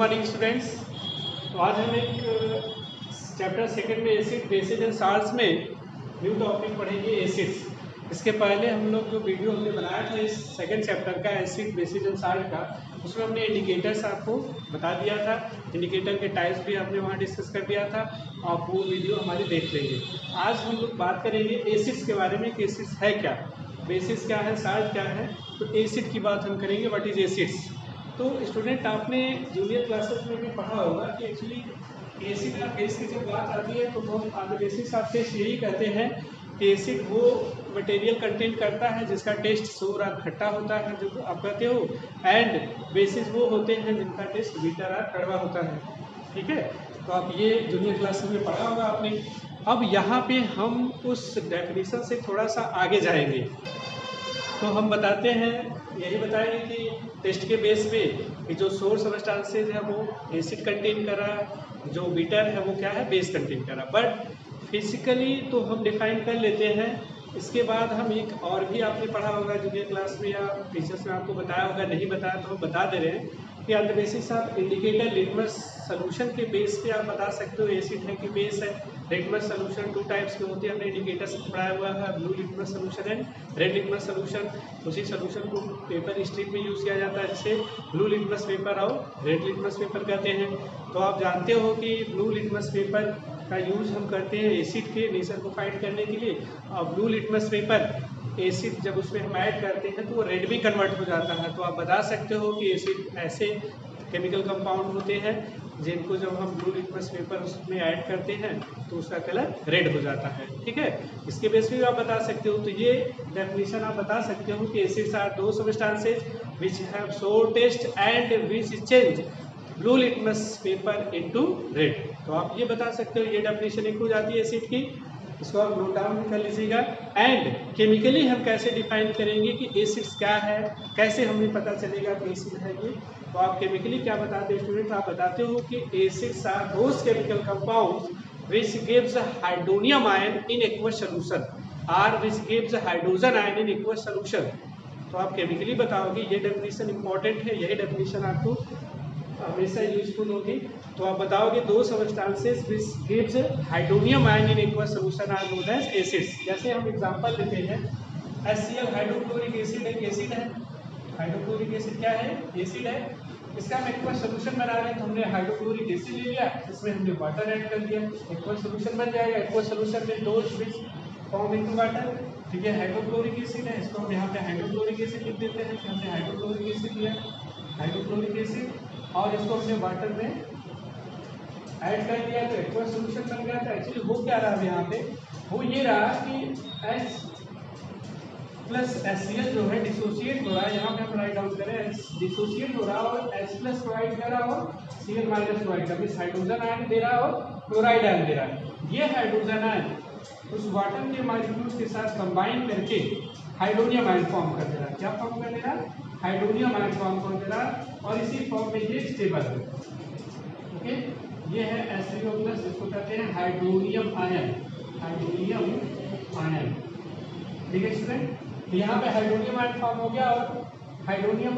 Morning students. तो आज हम एक चैप्टर सेकंड में एसिड बेसिस एंड साल्ट्स में न्यू टॉपिक पढ़ेंगे एसिड्स। इसके पहले हम लोग जो वीडियो हमने बनाया था इस सेकंड चैप्टर का एसिड बेसिस एंड साल्ट का, उसमें हमने इंडिकेटर्स आपको बता दिया था। इंडिकेटर के टाइप्स भी हमने वहाँ डिस्कस कर दिया था। आप वो वीडियो हमारी देख लेंगे। आज हम लोग बात करेंगे एसिड्स के बारे में कि एसिड्स है क्या, बेसिस क्या है, साल्ट क्या है। तो एसिड की बात हम करेंगे, व्हाट इज एसिड्स। तो स्टूडेंट आपने जूनियर क्लासेस में भी पढ़ा होगा कि एक्चुअली एसिड या बेस की जब बात आती है तो हम on the basis of taste यही कहते हैं कि एसिड वो मटेरियल कंटेंट करता है जिसका टेस्ट सोर और खट्टा होता है, जो आप कहते हो, एंड बेसिस वो होते हैं जिनका टेस्ट मीठा और कड़वा होता है। ठीक है, तो आप ये जूनियर क्लासेस में पढ़ा होगा आपने। अब यहाँ पे हम उस डेफिनेशन से थोड़ा सा आगे जाएंगे। तो हम बताते हैं, यही बताएंगे कि टेस्ट के बेस पे कि जो सोर्स सबस्टांसेज है वो एसिड कंटेन कर रहा है, जो बीटर है वो क्या है, बेस कंटेन कर रहा है। बट फिजिकली तो हम डिफाइन कर लेते हैं। इसके बाद हम एक और भी आपने पढ़ा होगा जूनियर क्लास में या टीचर्स ने आपको बताया होगा, नहीं बताया तो हम बता दे रहे हैं कि on the basis of indicator litmus solution के बेस पे आप बता सकते हो एसिड है कि बेस है। लिटमस सोल्यूशन टू टाइप्स के होते हैं, हमने इंडिकेटर से पढ़ाया हुआ है, blue litmus solution and red litmus solution. उसी सोल्यूशन को पेपर स्ट्रिप में यूज़ किया जाता है, जिसे ब्लू लिटमस पेपर और रेड लिटमस पेपर कहते हैं। तो आप जानते हो कि ब्लू लिटमस पेपर का यूज़ हम करते हैं एसिड के नेचर को फाइंड करने के लिए। और ब्लू लिटमस पेपर एसिड जब उसमें हम ऐड करते हैं तो वो रेड में कन्वर्ट हो जाता है। तो आप बता सकते हो कि एसिड ऐसे केमिकल कंपाउंड होते हैं जिनको जब हम ब्लू लिटमस पेपर उसमें ऐड करते हैं तो उसका कलर रेड हो जाता है। ठीक है, इसके बेस पे आप बता सकते हो। तो ये डेफिनेशन आप बता सकते हो कि एसिड्स आर दो सबस्टांसेज विच हैव सोर test and which change blue litmus paper into red. तो आप ये बता सकते हो, ये डेफिनेशन एक हो जाती है एसिड की। इसको आप नोट डाउन कर लीजिएगा। एंड केमिकली हम कैसे डिफाइन करेंगे कि एसिड्स क्या है, कैसे हमें पता चलेगा कि एसिड है ये। तो आप केमिकली क्या बताते हो स्टूडेंट, आप बताते हो कि acids are those chemical compounds which gives a hydronium ion in aqueous solution or which gives a hydrogen ion in aqueous solution। तो आप केमिकली बताओगे, ये डेफिनेशन इंपॉर्टेंट है, यही डेफिनेशन आपको हमेशा यूजफुल होगी। तो आप बताओगे दो substances which gives hydronium ion in aqueous solution are known as acids। जैसे हम एग्जांपल लेते हैं, HCl हाइड्रोक्लोरिक एसिड एक एसिड है। हाइड्रोक्लोरिक एसिड क्या है, एसिड है। इसका हम एक्वस सोल्यूशन बना रहे हैं तो हमने हाइड्रोक्लोरिक एसिड ले लिया, इसमें हमने वाटर ऐड कर दिया, एक्वस सोल्यूशन बन जाएगा। एक्वस सोल्यूशन में दो विच फॉर्म इनटू वाटर। ठीक है, हाइड्रोक्लोरिक एसिड है, इसको हम यहाँ पे हाइड्रोक्लोरिक एसिड लिख देते हैं कि हमने हाइड्रोक्लोरिक एसिड लिया, हाइड्रोक्लोरिक एसिड, और इसको हमने वाटर में ऐड कर दिया तो एक्वस सोल्यूशन बन गया था। एक्चुअली हो क्या रहा है यहाँ पे, वो ये रहा कि H प्लस HCl जो है डिसोसिएट हो रहा है। यहाँ पे हम राइट डाउन करें, डिसोसिएट हो रहा है और H प्लस प्रोवाइड कर रहा और Cl माइनस प्रोवाइड कर रहा है, हाइड्रोजन आयन दे रहा है और क्लोराइड आयन दे रहा है। ये हाइड्रोजन आयन उस वाटर के मॉलिक्यूल्स के साथ कंबाइन करके हाइड्रोनियम आयन फॉर्म कर दे रहा है। क्या फॉर्म कर दे रहा है, हाइड्रोनियम आयन फॉर्म कर दे रहा है, और इसी फॉर्म में ये स्टेबल है। ओके, ये है H3O प्लस, जिसको कहते हैं हाइड्रोनियम आयन, हाइड्रोनियम आयन। ठीक है स्टूडेंट, यहाँ पे हाइड्रोनियम आयन फॉर्म हो गया और हाइड्रोनियम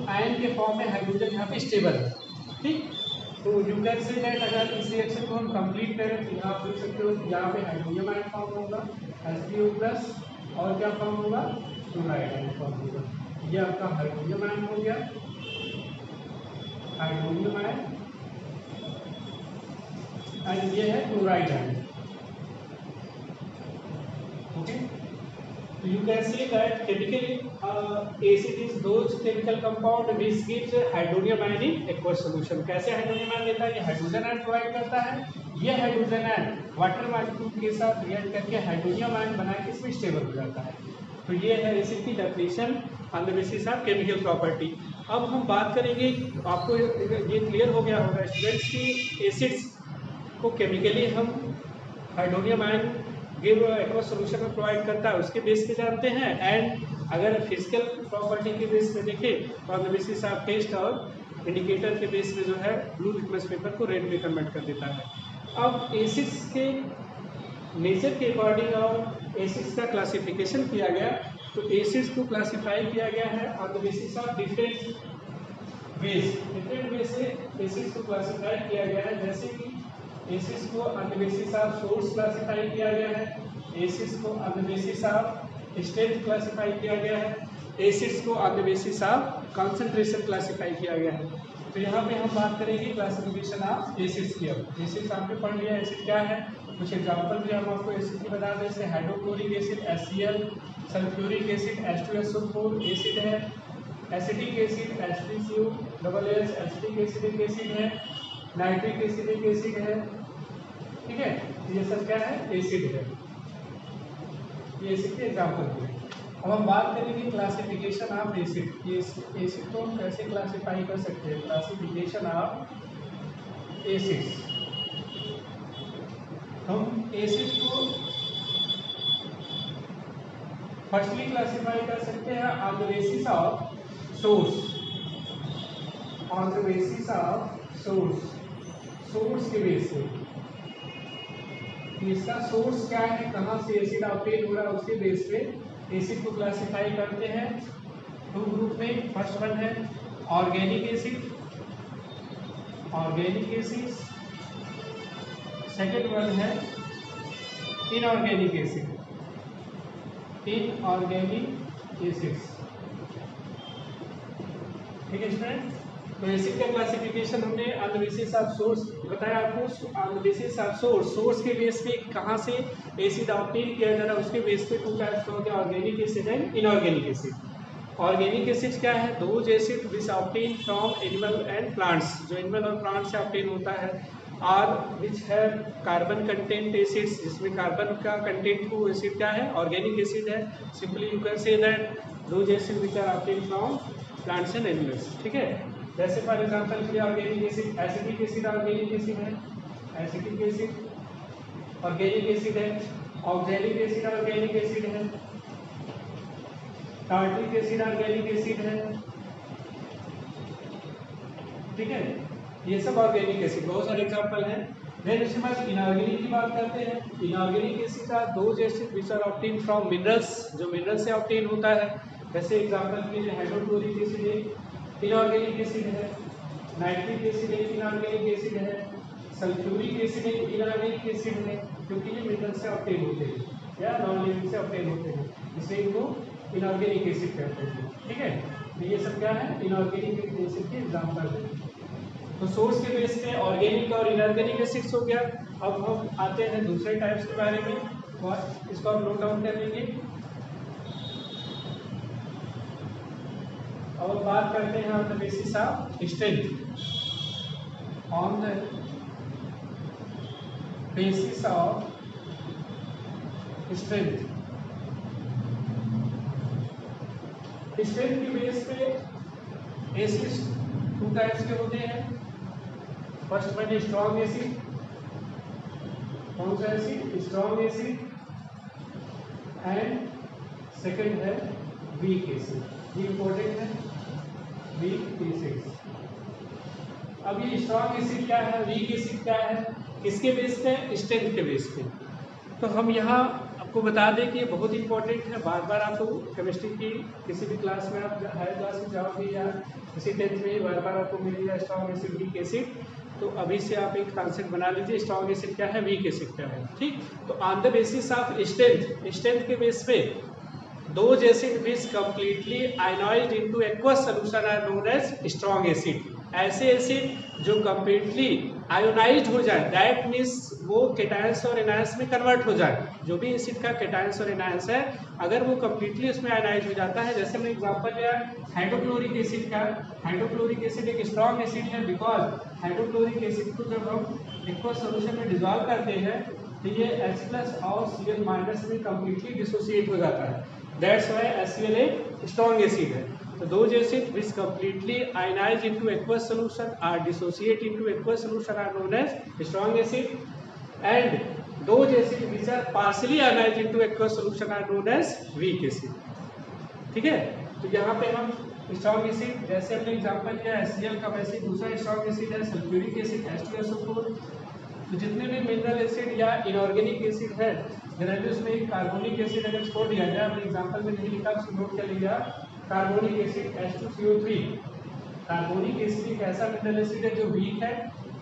आयन के फॉर्म में हाइड्रोजन यहाँ पे स्टेबल है। ठीक, तो यू कैन से दैट अगर इस रिएक्शन को हम कंप्लीट करें तो यहाँ आप देख सकते हो यहाँ पे हाइड्रोनियम आयन फॉर्म होगा, H3O प्लस, और क्या फॉर्म होगा, क्लोराइड आयन फॉर्म होगा। ये आपका हाइड्रोनियम आयन हो गया, हाइड्रोनियम आयन, एंड ये है chloride ion. Okay, you can say that chemically acid is those chemical compound which gives hydronium ion in aqueous solution। कैसे हाइड्रोनियम आयन देता है, ये हाइड्रोजन आयन प्रोवाइड करता है। ये हाइड्रोजन आयन वाटर मॉलिक्यूल के साथ रिएक्ट करके हाइड्रोनियम आयन बना के इसमें स्टेबल हो जाता है। तो ये है एसिड की definition on the basis of chemical property. अब हम बात करेंगे, आपको ये क्लियर हो गया होगा स्टूडेंट्स की एसिड्स को केमिकली हम hydronium ion give aqueous solution में प्रोवाइड करता है, उसके बेस पे जानते हैं। एंड अगर फिजिकल प्रॉपर्टी के बेस पे देखें तो on the basis of taste और इंडिकेटर के बेस पे जो है ब्लू लिटमस पेपर को रेड में कन्वर्ट कर देता है। अब एसिड्स के नेचर के अकॉर्डिंग और एसिड्स का क्लासिफिकेशन किया गया। तो एसिड्स को क्लासीफाई किया गया है on the basis of different base, different base से एसिड्स को क्लासिफाई किया गया है। जैसे कि एसिड्स को on the basis of source classify किया गया है, एसिड्स को on the basis of strength classify किया गया है, एसिड्स को on the basis of concentration classify किया गया है। तो यहाँ पे हम बात करेंगे क्लासिफिकेशन ऑफ एसिड्स की। अब एसिड्स आपने पढ़ लिया, एसिड क्या है, कुछ एग्जांपल भी हम आपको एसिड की बता दें, जैसे hydrochloric acid HCl, sulphuric acid H2SO4 acid है, acetic acid H3CO double S acetic acid एक एसिड है, नाइट्रिक एसिड एक एसिड है। ठीक है, ये सब क्या है, एसिड है, ये एसिड के एग्जांपल है। अब हम बात करेंगे क्लासिफिकेशन ऑफ एसिड। ये एसिड को हम कैसे क्लासिफाई कर सकते हैं, क्लासिफिकेशन ऑफ एसिड्स। हम एसिड को फर्स्टली क्लासिफाई कर सकते हैं on the basis of source, on the basis of source, source के बेस पे। इसका सोर्स क्या है, कहाँ से एसिड ऑब्टेन हो रहा है, उसके बेस पे एसिड को क्लासिफाई करते हैं टू ग्रुप में। फर्स्ट वन है organic acid, organic acid. Second one है इनऑर्गेनिक एसिड, इनऑर्गेनिक एसिड्स। ठीक है स्टूडेंट, तो एसिड का क्लासिफिकेशन हमने on the basis of source बताया आपको। On the basis of source, source के बेस पे कहाँ से एसिड ऑब्टेन किया जा रहा है, उसके बेस पे टू टाइप्स हो गया, organic acid and inorganic acid. Organic acid क्या है, those acid which obtain from animal and plants, जो एनिमल और प्लांट से ऑब्टेन होता है, और विच है कार्बन कंटेंट एसिड्स, जिसमें कार्बन का कंटेंट को एसिड क्या है, ऑर्गेनिक एसिड है। Simply you can say that those acid which are obtain from plants and animals. ठीक है, जैसे फॉर एग्जांपल के लिए organic acid, acetic acid organic acid है, एसिटिक एसिड ऑर्गेनिक एसिड है, ऑक्सैलिक एसिड ऑर्गेनिक एसिड है, tartaric acid organic acid है। ठीक है, ये सब ऑर्गेनिक एसिड, बहुत सारे एग्जांपल हैं। देन उसके बाद इनऑर्गेनिक की बात करते हैं। इनऑर्गेनिक एसिड का those acid which are obtain from minerals, जो मिनरल से ऑब्टेन होता है। जैसे एग्जांपल के लिए हाइड्रोक्लोरिक एसिड एक इनऑर्गेनिक एसिड है, नाइट्रिक एसिड एक इनऑर्गेनिक एसिड है, सल्फ्यूरिक एसिड एक इनऑर्गेनिक एसिड है, क्योंकि ये मिनरल से ऑब्टेन होते हैं या नॉन लिविंग से ऑब्टेन होते हैं, इसलिए इनको इनऑर्गेनिक एसिड कहते हैं। ठीक है, तो ये सब क्या है, इनऑर्गेनिक एसिड के एग्जांपल है। तो सोर्स के बेस पे ऑर्गेनिक और इनऑर्गेनिक एसिड्स हो गया। अब हम आते हैं दूसरे टाइप्स के बारे में, और इसको आप नोट डाउन कर लेंगे। अब बात करते हैं on the basis of strength, on the basis of strength. Strength के बेस पे एसिड्स टू टाइप्स के होते हैं। फर्स्ट वन है स्ट्रॉन्ग एसिड, कौन सा acid, strong acid, and second है वीक एसिड। ये इंपॉर्टेंट है, वीक एसिड। अब ये स्ट्रॉन्ग एसिड क्या है, वीक एसिड क्या है, किसके बेस पे, स्ट्रेंथ के बेस पे। तो हम यहाँ आपको बता दें कि ये बहुत इंपॉर्टेंट है। बार बार आपको केमिस्ट्री की किसी भी क्लास में आप हायर क्लास में जाओगे या किसी 10th में बार बार आपको मिलेगा स्ट्रॉन्ग एसिड, वीक एसिड। तो अभी से आप एक कॉन्सेप्ट बना लीजिए, स्ट्रॉन्ग एसिड क्या है, वीक एसिड क्या है। ठीक, तो on the basis of strength, strength के बेस पे those acid which completely ionized into aqueous solution are known as strong acid। ऐसे एसिड जो कम्प्लीटली आयोनाइज्ड हो जाए, दैट मीन्स वो केटायंस और एनायंस में कन्वर्ट हो जाए। जो भी एसिड का केटायंस और एनायंस है, अगर वो कम्प्लीटली उसमें आयोनाइज हो जाता है, जैसे मैं एग्जांपल लिया हाइड्रोक्लोरिक एसिड का। हाइड्रोक्लोरिक एसिड एक स्ट्रॉन्ग एसिड है, बिकॉज हाइड्रोक्लोरिक एसिड को जब हम एक्वस सोल्यूशन में डिजॉल्व करते हैं तो ये H+ और Cl- में कम्प्लीटली डिसोसिएट हो जाता है। दैट्स वाई HCl एक स्ट्रॉन्ग एसिड है। तो those acid which completely ionize into aqueous solution or dissociate into aqueous solution are known as strong acid, and those acid which are partially ionized into aqueous solution are known as weak acid। ठीक है, तो यहाँ पे हम strong acid, जैसे हमने example लिया HCl का, वैसे दूसरा स्ट्रॉन्ग एसिड है सल्फ्यूरिक एसिड H2SO4। तो जितने भी मिनरल एसिड या इनऑर्गेनिक एसिड है, जनरली उसमें एक कार्बोनिक एसिड अगर छोड़ दिया जाए, हमने एग्जांपल में नहीं लिखा, उसको नोट कर लिया, carbonic acid H2CO3 carbonic acid एक ऐसा मिनरल एसिड है जो वीक है,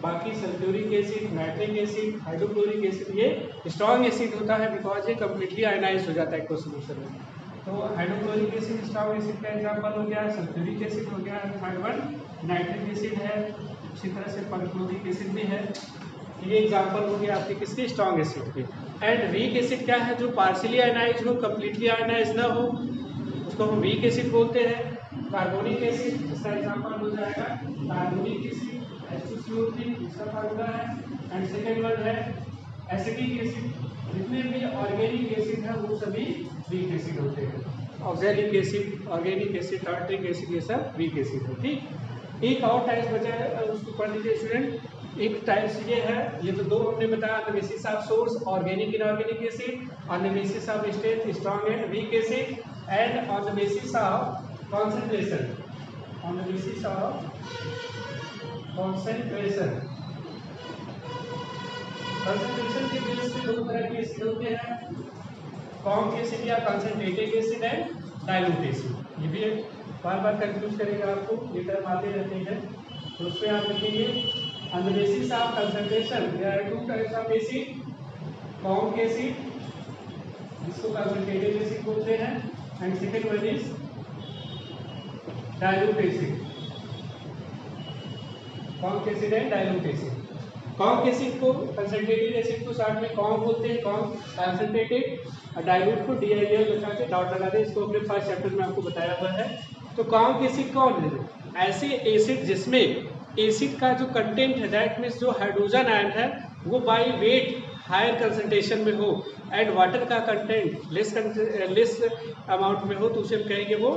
बाकी sulphuric acid, nitric acid, hydrochloric acid ये स्ट्रॉन्ग एसिड होता है बिकॉज ये कम्प्लीटली आयनाइज हो जाता है एक्वस सॉल्यूशन में। तो हाइड्रोक्लोरिक एसिड स्ट्रॉन्ग एसिड का एग्जाम्पल हो गया, सल्फ्यूरिक एसिड हो गया, थर्ड वन नाइट्रिक एसिड है, इसी तरह से परक्लोरिक एसिड भी है। ये एग्जाम्पल हो गया आपके किसके, स्ट्रॉन्ग एसिड के। एंड वीक एसिड क्या है, जो पार्शियली आयनाइज हो, कम्प्लीटली आयनाइज ना हो, उसको हम वीक एसिड बोलते हैं। कार्बोनिक एसिड इसका एग्जाम्पल हो जाएगा कार्बोनिक एसिड H2CO3 इसका फार्मूला है। एंड सेकेंड वन है एसिटिक एसिड, जितने भी ऑर्गेनिक एसिड है वो सभी वीक एसिड होते हैं। Oxalic acid, organic acid, tartaric acid ये सब वीक एसिड है। ठीक, एक और टाइप बचा है, उसको पढ़ लीजिए स्टूडेंट। एक टाइप्स ये है, ये तो दो हमने बताया, on the basis of source organic inorganic acid, on the basis of strength strong and weak acid, and on the basis of concentration, on the basis of concentration के बेस पे दो तरह के एसिड होते हैं, कॉम्प एसिड या concentrated acid and dilute acid. ये भी बार बार कंफ्यूज करेगा आपको, ये टर्म आते रहते हैं, तो उस पर आप लिखेंगे on the basis of concentration there are two types of acid, comp acid जिसको कंसंट्रेटेड एसिड बोलते हैं, and second one is dilute acid, comp acid and dilute acid. Comp acid को, कंसंट्रेटेड एसिड को शॉर्ट में comp बोलते हैं, comp concentrated, और dilute को DIL लगा के डॉट लगा दें, इसको अपने फर्स्ट चैप्टर में आपको बताया हुआ है। तो कॉम्प एसिड कौन है, ऐसे एसिड जिसमें एसिड का जो कंटेंट है, दैट मीन्स जो हाइड्रोजन आयन है वो बाई वेट हायर कंसंट्रेशन में हो, एंड वाटर का कंटेंट लेस अमाउंट में हो, तो उसे हम कहेंगे वो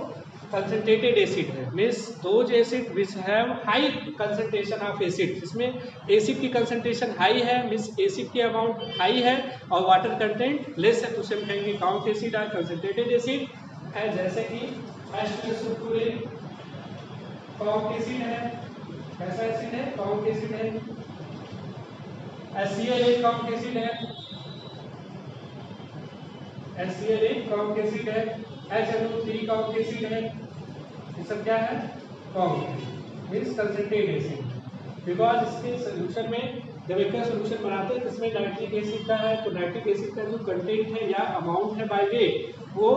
कंसंट्रेटेड एसिड है। Means those acid which have high concentration of acid, जिसमें एसिड की कंसंट्रेशन हाई है, मीन्स एसिड की अमाउंट हाई है और वाटर कंटेंट लेस है, तो उसे हम कहेंगे कॉम्प एसिड और कंसंट्रेटेड एसिड। एंड जैसे कि H2SO4 कॉम्प एसिड है, कैसा एसिड है, कॉम्प एसिड है। HCl कॉम्प एसिड है, HCl कॉम्प एसिड है, HNO3 कॉम्प एसिड है, ये सब क्या है, कॉम्प मीन्स कंसंट्रेटेड एसिड। बिकॉज इसके सोल्यूशन में जब एक सोल्यूशन बनाते हैं जिसमें नाइट्रिक एसिड का है, तो नाइट्रिक एसिड का जो कंटेंट है या अमाउंट है बाय वेट, वो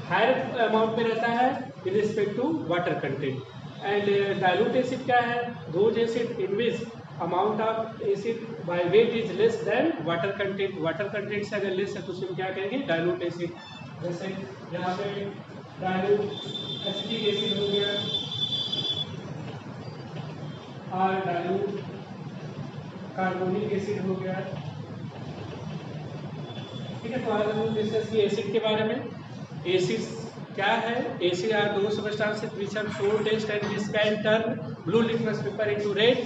हायर अमाउंट में रहता है with respect to water content. And dilute acid क्या है, those acid in which amount of acid by weight is less than water content, water content से अगर लेस है तो उसे क्या कहेंगे, डाइल्यूट एसिड। जैसे यहाँ पे डाइल्यूट एसिटिक एसिड हो गया और डाइल्यूट कार्बोनिक एसिड हो गया। ठीक है, तो आज हम डिस्कस किए एसिड के बारे में। एसिड क्या है, acid are those substances which have shown taste and which can turn blue litmus paper into red.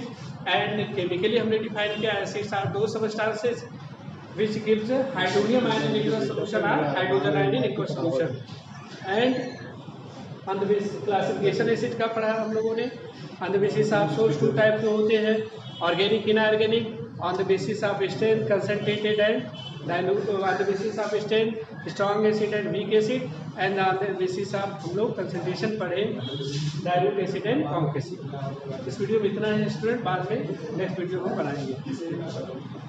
And chemically हमने डिफाइन किया, acids are those substances which gives hydronium ion in aqueous solution or hydrogen ion in aqueous solution। and on the basis classification acid का पढ़ा हम लोगों ने। on the basis of source two type के होते हैं, organic inorganic, on the basis of strength concentrated and dilute, on the basis of strength strong acid and weak acid, and on the basis of हम लोग concentration पढ़े dilute acid and comp acid। इस video में इतना है student, बाद में next video में बनाएंगे।